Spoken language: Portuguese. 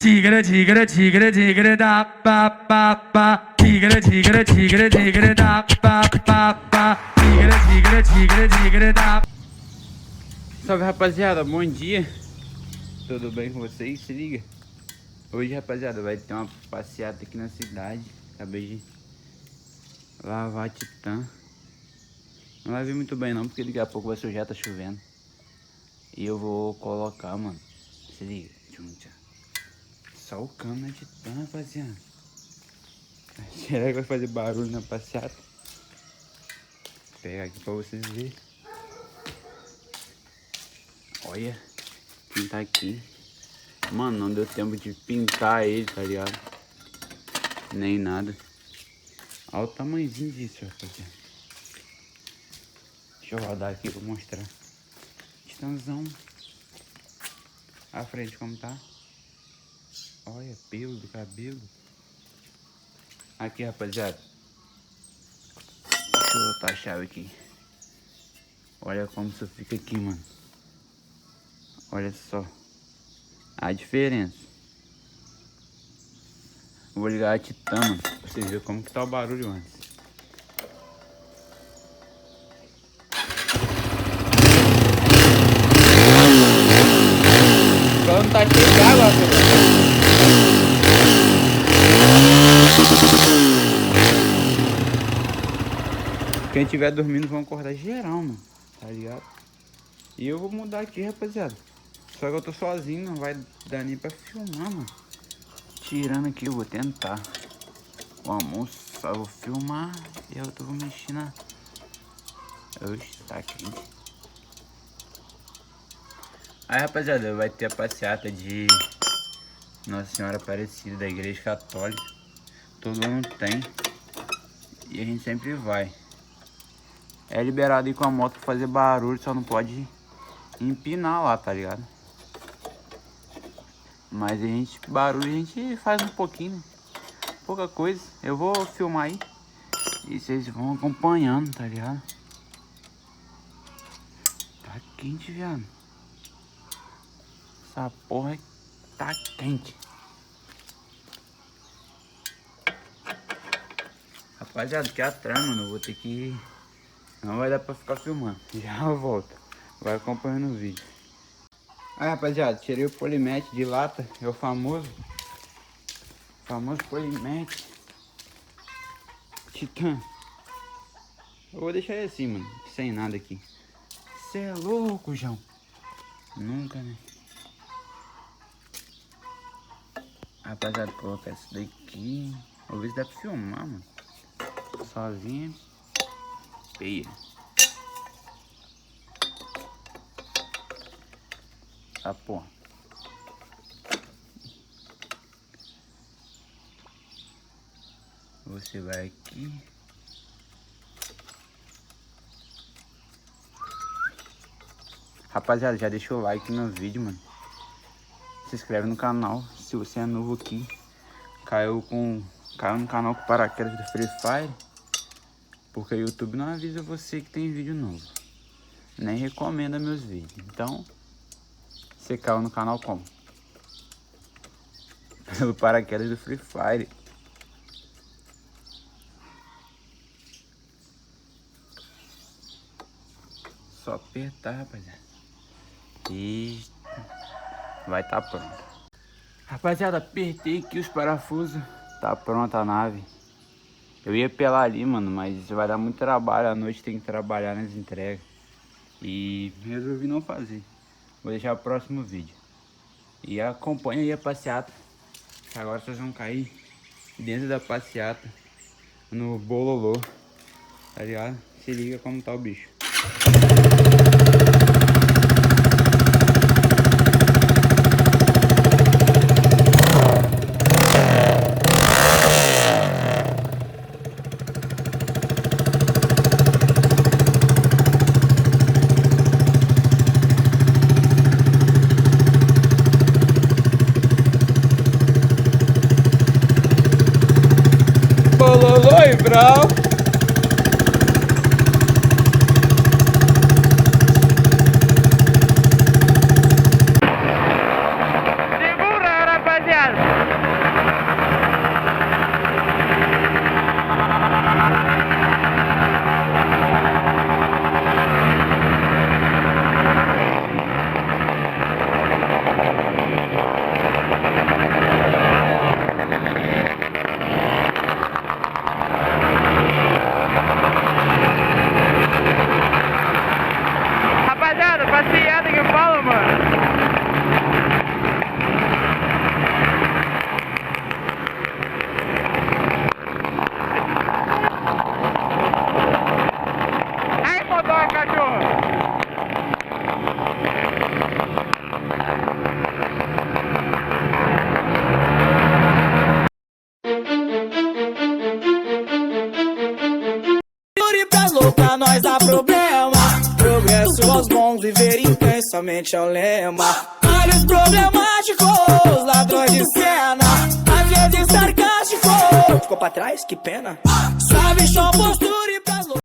Tigre, tigre, tigre, tigre, da, pa, pa, pa. Tigre, tigre, tigre, tigre, da, pa, pa, pa. Tigre, tigre, tigre, tigre, da. Salve, rapaziada, bom dia. Tudo bem com vocês? Se liga. Hoje, rapaziada, vai ter uma passeata aqui na cidade. Acabei de lavar a Titã. Não lavei muito bem não, porque daqui a pouco vai sujar, tá chovendo. E eu vou colocar, mano. Se liga. Só o cano na Titã, rapaziada. Será que vai fazer barulho na passeata? Vou pegar aqui pra vocês verem. Olha quem tá aqui. Mano, não deu tempo de pintar ele, tá ligado? Nem nada. Olha o tamanhozinho disso, rapaziada. Deixa eu rodar aqui pra mostrar. Titãzão. A frente como tá. Olha, pelo do cabelo. Aqui, rapaziada. Deixa eu botar a chave aqui. Olha como isso fica aqui, mano. Olha só a diferença. Vou ligar a Titã, mano, pra vocês verem como que tá o barulho antes. O cano tá cheio de água, velho. Quem tiver dormindo vão acordar geral, mano. Tá ligado? E eu vou mudar aqui, rapaziada. Só que eu tô sozinho, não vai dar nem pra filmar, mano. Tirando aqui, eu vou tentar. Vamos, só vou filmar e eu vou mexer na... Oxe, tá quente. Aí, rapaziada, vai ter a passeata de Nossa Senhora Aparecida da Igreja Católica. Todo ano tem. E a gente sempre vai. É liberado ir com a moto pra fazer barulho, só não pode empinar lá, tá ligado? Mas a gente, barulho a gente faz um pouquinho, né? Pouca coisa. Eu vou filmar aí e vocês vão acompanhando, tá ligado? Tá quente, viado. Essa porra tá quente. Rapaziada, que atrás, mano, eu vou ter que... Não vai dar pra ficar filmando. Já eu volto. Vai acompanhando o vídeo. Aí, rapaziada, tirei o polimete de lata. É o famoso polimete Titã. Eu vou deixar ele assim, mano. Sem nada aqui. Cê é louco, João. Nunca, né? Rapaziada, vou colocar isso daqui. Vou ver se dá pra filmar, mano. Sozinho. Feia. Ah, porra. Você vai aqui. Rapaziada, já deixou o like no vídeo, mano. Se inscreve no canal se você é novo aqui. Caiu no canal com paraquedas do Free Fire. Porque o YouTube não avisa você que tem vídeo novo. Nem recomenda meus vídeos. Então, você caiu no canal como? Pelo paraquedas do Free Fire. Só apertar, rapaziada. E vai tá pronto. Rapaziada, apertei aqui os parafusos. Tá pronta a nave. Eu ia pelar ali, mano, mas vai dar muito trabalho. À noite tem que trabalhar nas entregas. E resolvi não fazer. Vou deixar o próximo vídeo. E acompanha aí a passeata. Agora vocês vão cair dentro da passeata. No bololô. Tá ligado? Se liga como tá o bicho. Oi, Brau. Segura, rapaziada. rapaziada. Rapaziada, passeada que eu falo, mano. Ai, motor, cachorro. Pras loucas nós dá problema. Progresso aos bons, viver intensamente é o lema. Olhos problemáticos, ladrões de cena, às vezes sarcástico. Ficou pra trás, que pena. Sabe, só postura.